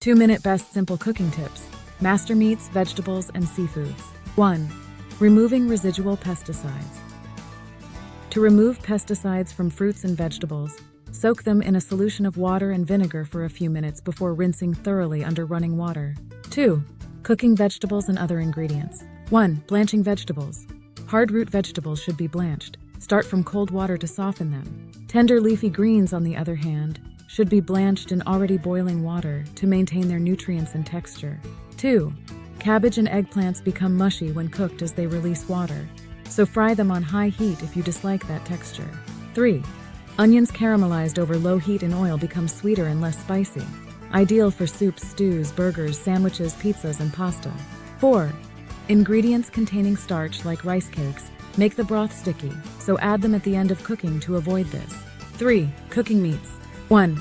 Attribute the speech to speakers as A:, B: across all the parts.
A: 2-minute best simple cooking tips. Master meats, vegetables, and seafoods. 1. Removing residual pesticides. To remove pesticides from fruits and vegetables, soak them in a solution of water and vinegar for a few minutes before rinsing thoroughly under running water. 2. Cooking vegetables and other ingredients. 1. Blanching vegetables. Hard root vegetables should be blanched. Start from cold water to soften them. Tender leafy greens, on the other hand, should be blanched in already boiling water to maintain their nutrients and texture. 2. Cabbage and eggplants become mushy when cooked as they release water, so fry them on high heat if you dislike that texture. 3. Onions caramelized over low heat in oil become sweeter and less spicy. Ideal for soups, stews, burgers, sandwiches, pizzas, and pasta. 4. Ingredients containing starch like rice cakes make the broth sticky, so add them at the end of cooking to avoid this. 3. Cooking meats. 1.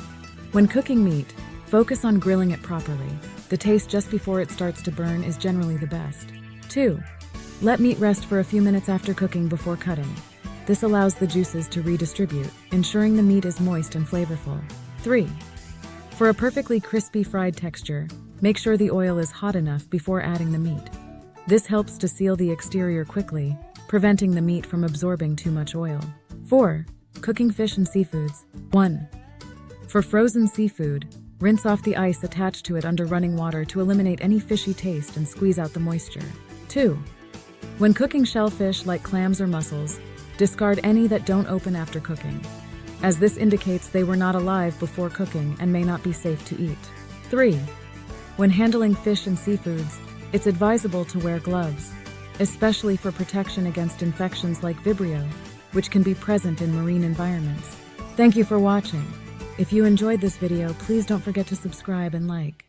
A: When cooking meat, focus on grilling it properly. The taste just before it starts to burn is generally the best. 2. Let meat rest for a few minutes after cooking before cutting. This allows the juices to redistribute, ensuring the meat is moist and flavorful. 3. For a perfectly crispy fried texture, make sure the oil is hot enough before adding the meat. This helps to seal the exterior quickly, preventing the meat from absorbing too much oil. 4. Cooking fish and seafoods. 1. For frozen seafood, rinse off the ice attached to it under running water to eliminate any fishy taste and squeeze out the moisture. 2. When cooking shellfish like clams or mussels, discard any that don't open after cooking, as this indicates they were not alive before cooking and may not be safe to eat. 3. When handling fish and seafoods, it's advisable to wear gloves, especially for protection against infections like Vibrio, which can be present in marine environments. Thank you for watching. If you enjoyed this video, please don't forget to subscribe and like.